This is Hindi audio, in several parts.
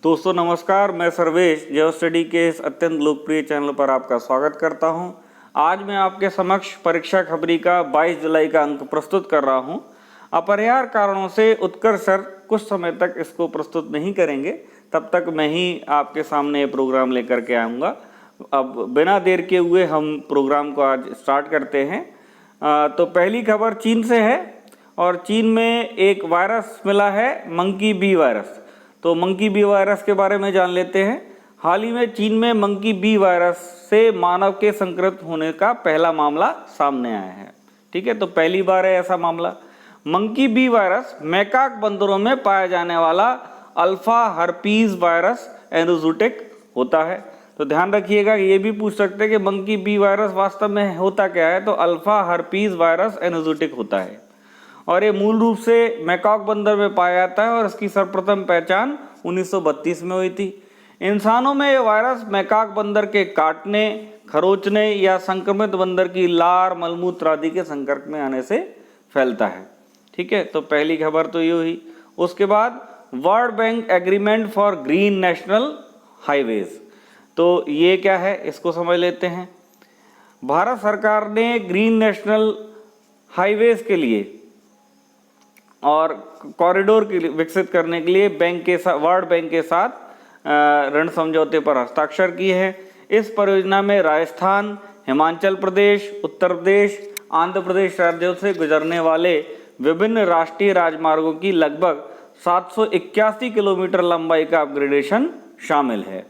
दोस्तों नमस्कार, मैं सर्वेश जियो स्टडी के इस अत्यंत लोकप्रिय चैनल पर आपका स्वागत करता हूं। आज मैं आपके समक्ष परीक्षा खबरी का 22 जुलाई का अंक प्रस्तुत कर रहा हूं। अपरिहार्य कारणों से उत्कर्ष सर कुछ समय तक इसको प्रस्तुत नहीं करेंगे, तब तक मैं ही आपके सामने ये प्रोग्राम लेकर के आऊँगा। अब बिना देर के हुए हम प्रोग्राम को आज स्टार्ट करते हैं। तो पहली खबर चीन से है और चीन में एक वायरस मिला है, मंकी बी वायरस। तो मंकी बी वायरस के बारे में जान लेते हैं। हाल ही में चीन में मंकी बी वायरस से मानव के संक्रमित होने का पहला मामला सामने आया है। ठीक है, तो पहली बार है ऐसा मामला। मंकी बी वायरस मैकाक बंदरों में पाया जाने वाला अल्फा हर्पीज वायरस एनोजूटिक होता है। तो ध्यान रखिएगा, ये भी पूछ सकते हैं कि मंकी बी वायरस वास्तव में होता क्या है। तो अल्फा हर्पीज वायरस एनोजूटिक होता है और ये मूल रूप से मैकाक बंदर में पाया जाता है और इसकी सर्वप्रथम पहचान 1932 में हुई थी। इंसानों में ये वायरस मैकाक बंदर के काटने, खरोचने या संक्रमित बंदर की लार, मलमूत्र आदि के संपर्क में आने से फैलता है। ठीक है, तो पहली खबर तो ये हुई। उसके बाद world bank agreement for green national highways. तो ये क्या है, इसको समझ लेते हैं। भारत सरकार ने ग्रीन नेशनल हाईवेज के लिए और कॉरिडोर के लिए विकसित करने के लिए वर्ल्ड बैंक के साथ ऋण समझौते पर हस्ताक्षर किए हैं। इस परियोजना में राजस्थान, हिमाचल प्रदेश, उत्तर प्रदेश, आंध्र प्रदेश राज्यों से गुजरने वाले विभिन्न राष्ट्रीय राजमार्गों की लगभग 781 किलोमीटर लंबाई का अपग्रेडेशन शामिल है।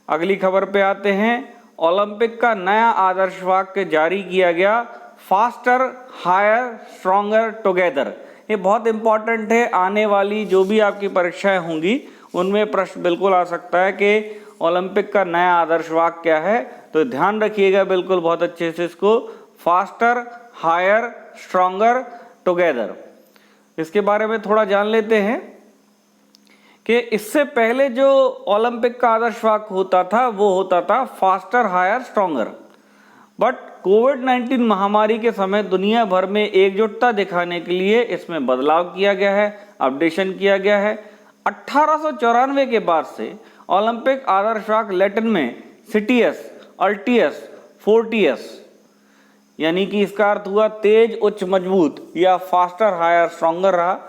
अगली खबर पे आते हैं। ओलंपिक का नया आदर्श वाक्य जारी किया गया, फास्टर, हायर, स्ट्रॉन्गर, टुगेदर। ये बहुत इंपॉर्टेंट है, आने वाली जो भी आपकी परीक्षाएं होंगी उनमें प्रश्न बिल्कुल आ सकता है कि ओलंपिक का नया आदर्श वाक्य क्या है। तो ध्यान रखिएगा बिल्कुल बहुत अच्छे से इसको, फास्टर, हायर, स्ट्रॉन्गर, टुगेदर। इसके बारे में थोड़ा जान लेते हैं कि इससे पहले जो ओलंपिक का आदर्श वाक्य होता था वो होता था फास्टर, हायर, स्ट्रॉन्गर। बट कोविड-19 महामारी के समय दुनिया भर में एकजुटता दिखाने के लिए इसमें बदलाव किया गया है, अपडेशन किया गया है। 1894 के बाद से ओलंपिक आदर्श वाक्य लैटिन में सिटियस, अल्टियस, फोर्टियस, यानी कि इसका अर्थ हुआ तेज, उच्च, मजबूत, या फास्टर, हायर, स्ट्रॉन्गर रहा।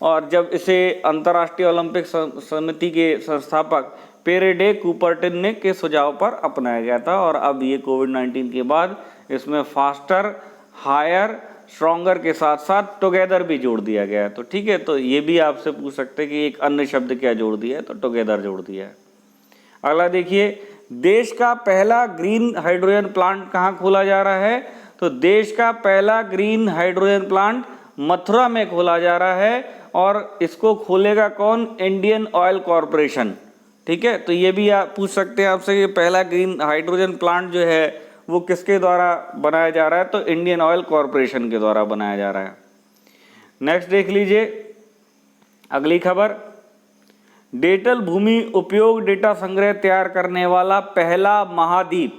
और जब इसे अंतर्राष्ट्रीय ओलंपिक समिति के संस्थापक पेरे डे कुपर्टिन ने के सुझाव पर अपनाया गया था और अब ये कोविड-19 के बाद इसमें फास्टर, हायर, स्ट्रॉन्गर के साथ साथ टुगेदर भी जोड़ दिया गया है। तो ठीक है, तो ये भी आपसे पूछ सकते हैं कि एक अन्य शब्द क्या जोड़ दिया है, तो टुगेदर जोड़ दिया है। अगला देखिए, देश का पहला ग्रीन हाइड्रोजन प्लांट कहाँ खोला जा रहा है। तो देश का पहला ग्रीन हाइड्रोजन प्लांट मथुरा में खोला जा रहा है और इसको खोलेगा कौन, इंडियन ऑयल कॉरपोरेशन। ठीक है, तो ये भी आप पूछ सकते हैं आपसे कि पहला ग्रीन हाइड्रोजन प्लांट जो है वो किसके द्वारा बनाया जा रहा है। तो इंडियन ऑयल कॉरपोरेशन के द्वारा बनाया जा रहा है। नेक्स्ट देख लीजिए अगली खबर, डेटल भूमि उपयोग डेटा संग्रह तैयार करने वाला पहला महाद्वीप।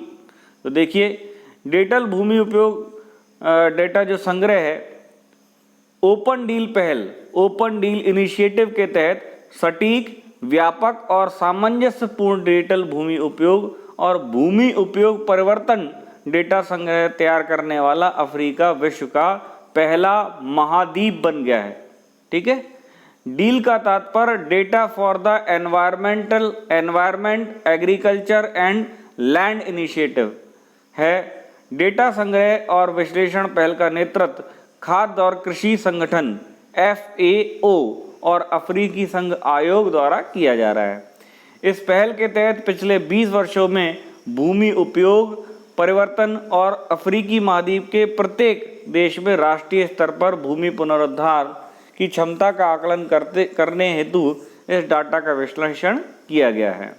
तो देखिए, डेटल भूमि उपयोग डेटा जो संग्रह है, ओपन डील पहल, ओपन डील इनिशिएटिव के तहत सटीक, व्यापक और सामंजस्यपूर्ण डिजिटल भूमि उपयोग और भूमि उपयोग परिवर्तन डेटा संग्रह तैयार करने वाला अफ्रीका विश्व का पहला महाद्वीप बन गया है। ठीक है, डील का तात्पर्य data for the environment, agriculture and land initiative है। डेटा संग्रह और विश्लेषण पहल का नेतृत्व खाद्य और कृषि संगठन FAO और अफ्रीकी संघ आयोग द्वारा किया जा रहा है। इस पहल के तहत पिछले 20 वर्षों में भूमि उपयोग परिवर्तन और अफ्रीकी महाद्वीप के प्रत्येक देश में राष्ट्रीय स्तर पर भूमि पुनरुद्धार की क्षमता का आकलन करने हेतु इस डाटा का विश्लेषण किया गया है।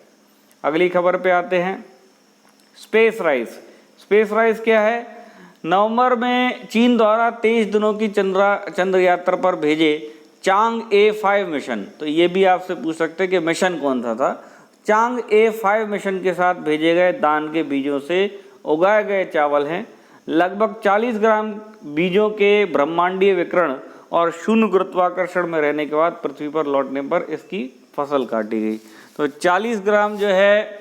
अगली खबर पे आते हैं, स्पेस राइज। स्पेस राइज क्या है, नवंबर में चीन द्वारा 23 दिनों की चंद्र यात्रा पर भेजे चांग-A5 मिशन। तो ये भी आपसे पूछ सकते हैं कि मिशन कौन सा था। चांग-A5 मिशन के साथ भेजे गए दान के बीजों से उगाए गए चावल हैं। लगभग 40 ग्राम बीजों के ब्रह्मांडीय विकिरण और शून्य गुरुत्वाकर्षण में रहने के बाद पृथ्वी पर लौटने पर इसकी फसल काटी गई। तो 40 ग्राम जो है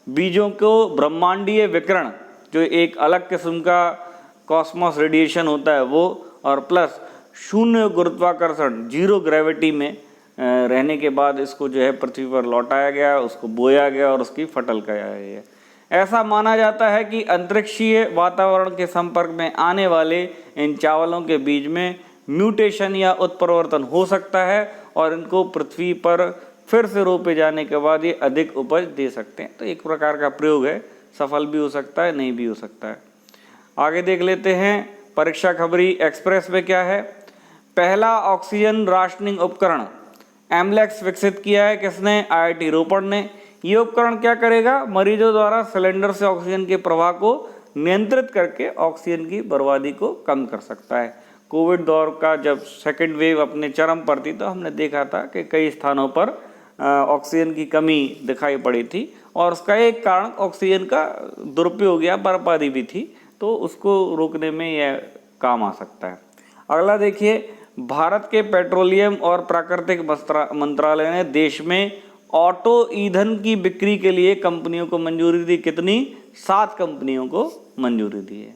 बीजों को ब्रह्मांडीय विकिरण, जो एक अलग किस्म का कॉस्मोस रेडिएशन होता है वो, और प्लस शून्य गुरुत्वाकर्षण, जीरो ग्रेविटी में रहने के बाद इसको जो है पृथ्वी पर लौटाया गया, उसको बोया गया और उसकी फटल कराया गया। ऐसा माना जाता है कि अंतरिक्षीय वातावरण के संपर्क में आने वाले इन चावलों के बीज में म्यूटेशन या उत्परिवर्तन हो सकता है और इनको पृथ्वी पर फिर से रोपे जाने के बाद ये अधिक उपज दे सकते हैं। तो एक प्रकार का प्रयोग है, सफल भी हो सकता है, नहीं भी हो सकता है। आगे देख लेते हैं परीक्षा खबरी एक्सप्रेस में क्या है। पहला ऑक्सीजन राशनिंग उपकरण एम्बलेक्स विकसित किया है किसने? IIT रोपड़ ने। ये उपकरण क्या करेगा? मरीजों द्वारा सिलेंडर से ऑक्सीजन के प्रवाह को नियंत्रित करके ऑक्सीजन की बर्बादी को कम कर सकता है। कोविड दौर का जब सेकेंड वेव अपने चरम पर थी तो हमने देखा था कि कई स्थानों पर ऑक्सीजन की कमी दिखाई पड़ी थी और उसका एक कारण ऑक्सीजन का दुरुपयोग या बर्बादी भी थी, तो उसको रोकने में यह काम आ सकता है। अगला देखिए, भारत के पेट्रोलियम और प्राकृतिक मंत्रालय ने देश में ऑटो ईंधन की बिक्री के लिए कंपनियों को मंजूरी दी। कितनी? 7 कंपनियों को मंजूरी दी है।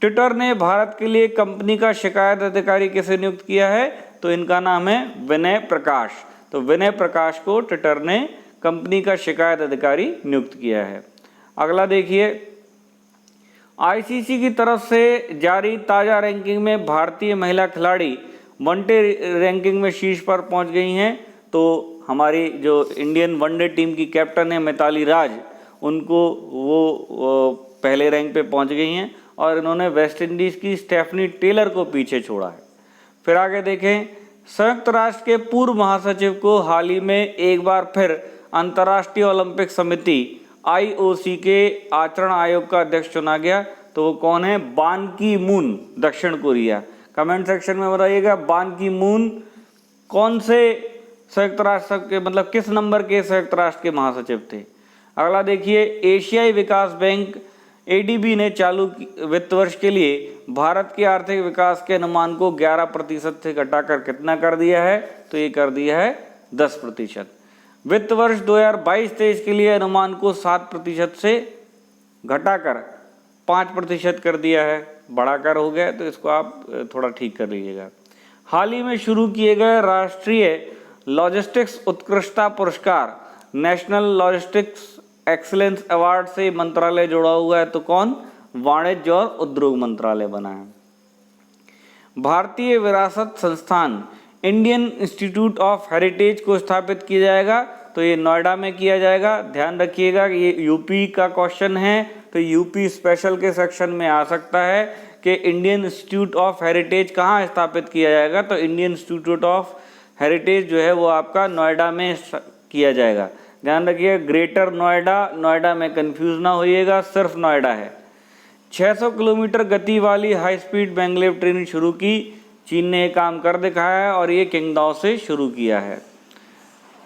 ट्विटर ने भारत के लिए कंपनी का शिकायत अधिकारी किसे नियुक्त किया है? तो इनका नाम है विनय प्रकाश। तो विनय प्रकाश को ट्विटर ने कंपनी का शिकायत अधिकारी नियुक्त किया है। अगला देखिए, ICC की तरफ से जारी ताज़ा रैंकिंग में भारतीय महिला खिलाड़ी वनडे रैंकिंग में शीर्ष पर पहुंच गई हैं। तो हमारी जो इंडियन वनडे टीम की कैप्टन है मिताली राज, उनको वो पहले रैंक पे पहुंच गई हैं और इन्होंने वेस्ट इंडीज़ की स्टेफनी टेलर को पीछे छोड़ा है। फिर आगे देखें, संयुक्त राष्ट्र के पूर्व महासचिव को हाल ही में एक बार फिर अंतर्राष्ट्रीय ओलंपिक समिति IOC के आचरण आयोग का अध्यक्ष चुना गया। तो वो कौन है? बान की मून, दक्षिण कोरिया। कमेंट सेक्शन में बताइएगा बान की मून कौन से संयुक्त राष्ट्र के, मतलब किस नंबर के संयुक्त राष्ट्र के महासचिव थे। अगला देखिए, एशियाई विकास बैंक ADB ने चालू वित्त वर्ष के लिए भारत के आर्थिक विकास के अनुमान को 11% से घटाकर कितना कर दिया है? तो ये कर दिया है 10%। वित्त वर्ष 2022-23 के लिए अनुमान को 7% से घटाकर 5% कर दिया है, बढ़ाकर हो गया, तो इसको आप थोड़ा ठीक कर लीजिएगा। हाल ही में शुरू किए गए राष्ट्रीय लॉजिस्टिक्स उत्कृष्टता पुरस्कार नेशनल लॉजिस्टिक्स एक्सीलेंस अवार्ड से मंत्रालय जुड़ा हुआ है। तो कौन? वाणिज्य और उद्योग मंत्रालय बना है। भारतीय विरासत संस्थान इंडियन इंस्टीट्यूट ऑफ हेरिटेज को स्थापित किया जाएगा। तो ये नोएडा में किया जाएगा। ध्यान रखिएगा कि ये यूपी का क्वेश्चन है, तो यूपी स्पेशल के सेक्शन में आ सकता है कि इंडियन इंस्टीट्यूट ऑफ हेरिटेज कहाँ स्थापित किया जाएगा। तो इंडियन इंस्टीट्यूट ऑफ हेरिटेज जो है वो आपका नोएडा में किया जाएगा। ध्यान रखिए, ग्रेटर नोएडा, नोएडा में कंफ्यूज ना होइएगा, सिर्फ नोएडा है। 600 किलोमीटर गति वाली हाई स्पीड मैग्लेव ट्रेन शुरू की, चीन ने ये काम कर दिखाया है और ये किंगदाओ से शुरू किया है।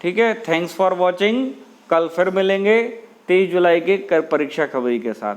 ठीक है, थैंक्स फॉर वॉचिंग। कल फिर मिलेंगे 23 जुलाई के परीक्षा खबरी के साथ।